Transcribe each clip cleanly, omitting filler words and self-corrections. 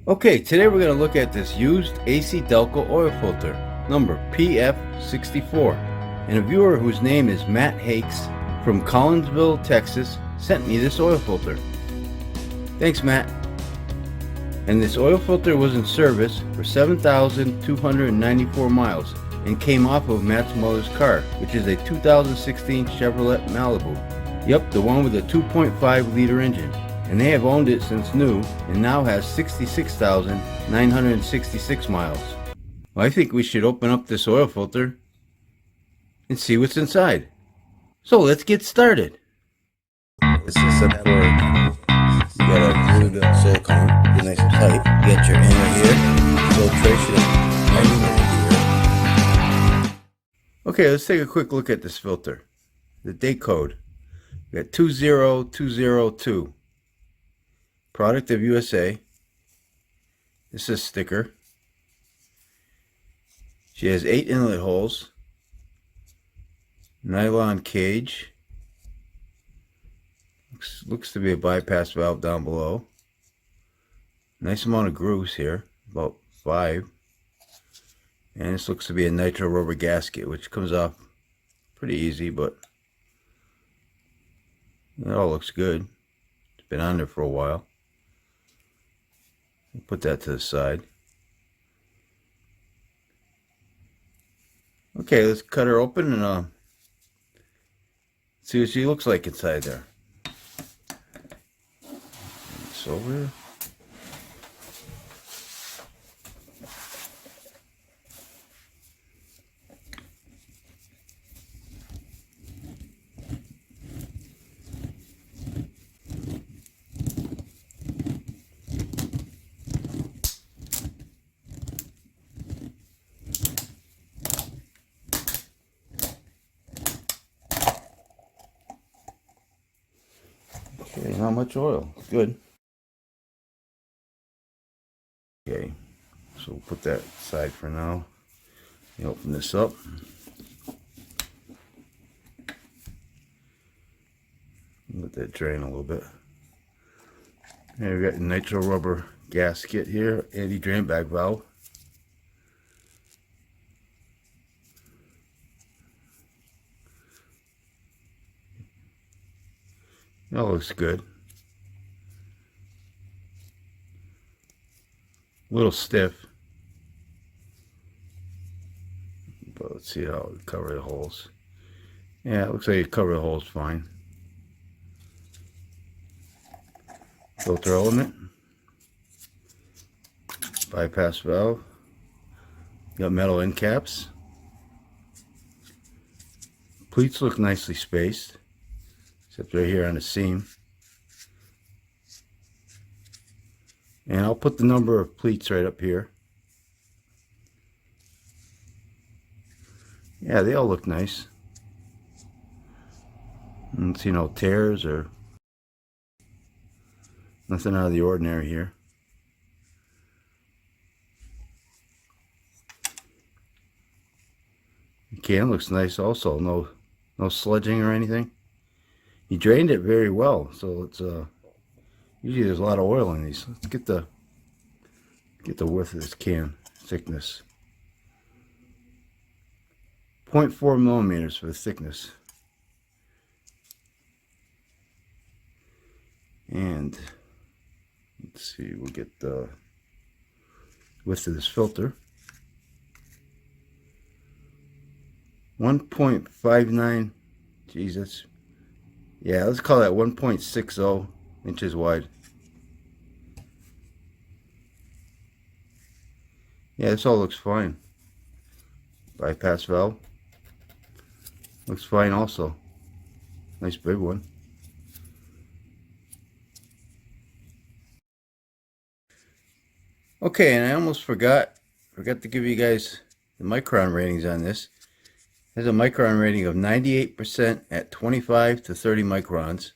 Okay, today we're going to look at this used ACDelco oil filter, number PF64. And a viewer whose name is Matt Hakes from Collinsville, Texas, sent me this oil filter. Thanks, Matt. And this oil filter was in service for 7,294 miles and came off of Matt's mother's car, which is a 2016 Chevrolet Malibu. Yep, the one with a 2.5 liter engine. And they have owned it since new and now has 66,966 miles. Well, I think we should open up this oil filter and see what's inside. So let's get started. This is a word. You gotta glue the silicone, get nice and tight. Get your inner here, filtration here. Okay, let's take a quick look at this filter. The date code. We got 20202. Product of USA. This is a sticker. She has 8 inlet holes. Nylon cage. Looks to be a bypass valve down below. Nice amount of grooves here, about 5. And this looks to be a nitro rubber gasket, which comes off pretty easy, but it all looks good. It's been on there for a while. Put that to the side. Okay, let's cut her open and see what she looks like inside there. It's over here. Okay, not much oil. Good. Okay, so we'll put that aside for now. You open this up. Let that drain a little bit. And we've got a nitro rubber gasket here, anti-drain bag valve. That looks good. A little stiff, but let's see how it covers the holes. Yeah, it looks like it covered the holes fine. Filter element, bypass valve, got metal end caps. Pleats look nicely spaced, except right here on the seam. And I'll put the number of pleats right up here. Yeah, they all look nice. Don't see no tears or nothing out of the ordinary here. The can looks nice also. No sludging or anything. He drained it very well, so it's usually there's a lot of oil in these. Let's get the width of this can thickness. 0.4 millimeters for the thickness. And let's see, we'll get the width of this filter. 1.59. Jesus. Yeah, let's call that 1.60 inches wide. Yeah, this all looks fine. Bypass valve looks fine also. Nice big one. Okay, and I almost forgot to give you guys the micron ratings on this. It has a micron rating of 98% at 25 to 30 microns.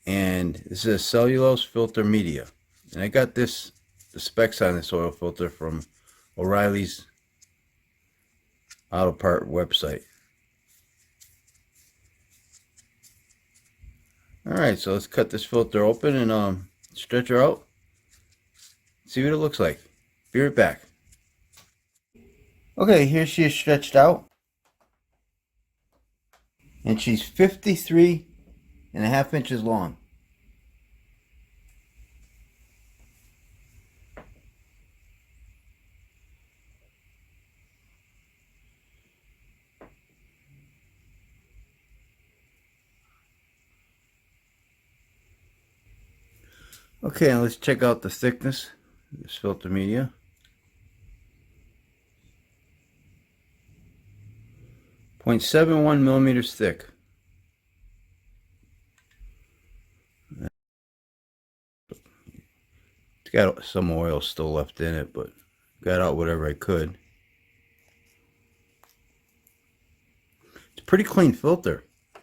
And this is a cellulose filter media. And I got the specs on this oil filter from O'Reilly's auto part website. Alright, so let's cut this filter open and stretch her out. See what it looks like. Be right back. Okay, here she is stretched out. And she's 53.5 inches long. Okay, now let's check out the thickness of this filter media. 0.71 millimeters thick. It's got some oil still left in it, but got out whatever I could. It's a pretty clean filter. I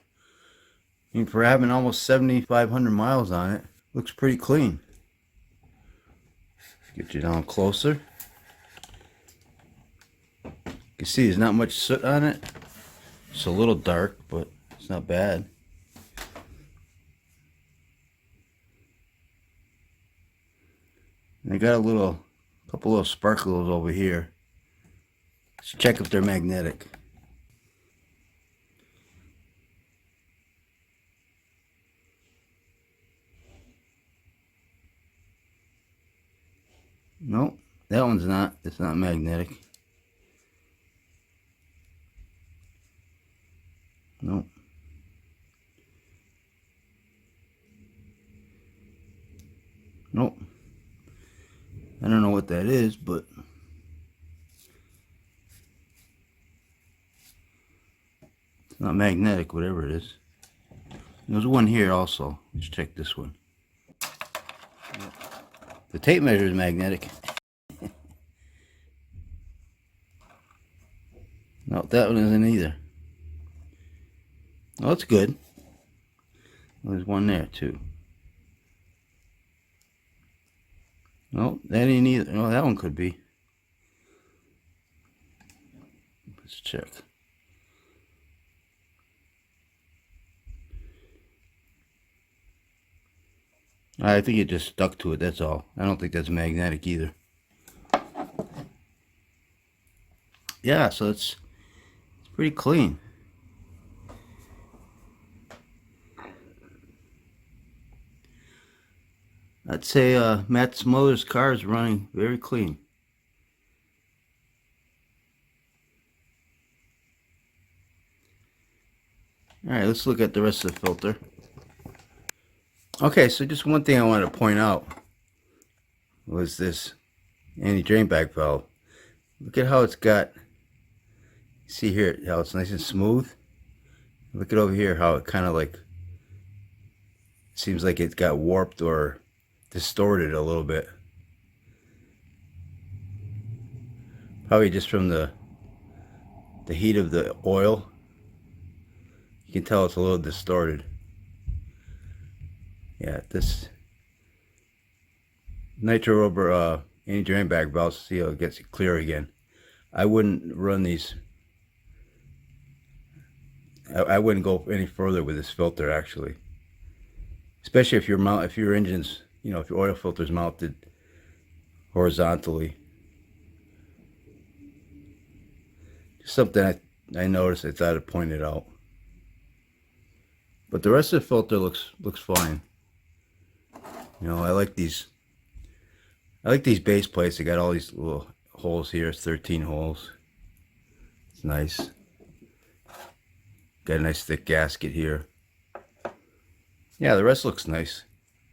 mean, for having almost 7,500 miles on it, looks pretty clean. Get you down closer. You can see there's not much soot on it. It's a little dark, but it's not bad. And I got a couple little sparkles over here. Let's check if they're magnetic. Nope, that one's not. It's not magnetic. Nope. Nope. I don't know what that is, but it's not magnetic, whatever it is. There's one here also. Let's check this one. The tape measure is magnetic. No, that one isn't either. Oh, that's good. There's one there too. No, that ain't either. No, that one could be. Let's check. I think it just stuck to it, that's all. I don't think that's magnetic either. Yeah, so it's pretty clean. I'd say Matt Smother's car is running very clean. Alright, let's look at the rest of the filter. Okay, so just one thing I wanted to point out was this anti-drain bag valve. Look at how it's got, see here how it's nice and smooth. Look at over here how it kind of like seems like it got warped or distorted a little bit. Probably just from the heat of the oil. You can tell it's a little distorted. Yeah, this nitro rubber anti-drain bag valve, see how it gets clear again. I wouldn't run these. I wouldn't go any further with this filter actually, especially if your engine's, you know, if your oil filter is mounted horizontally. Just something I noticed. I thought I'd point it out. But the rest of the filter looks fine. You know, I like these base plates. They got all these little holes here. It's 13 holes. It's nice. Got a nice thick gasket here. Yeah, the rest looks nice.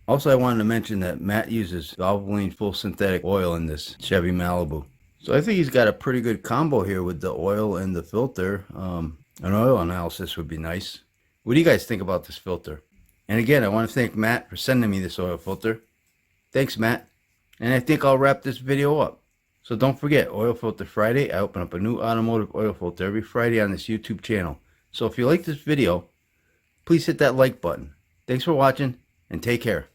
Also, I wanted to mention that Matt uses Valvoline full synthetic oil in this Chevy Malibu. So I think he's got a pretty good combo here with the oil and the filter. An oil analysis would be nice. What do you guys think about this filter? And again, I want to thank Matt for sending me this oil filter. Thanks, Matt. And I think I'll wrap this video up. So don't forget, Oil Filter Friday. I open up a new automotive oil filter every Friday on this YouTube channel. So if you like this video, please hit that like button. Thanks for watching, and take care.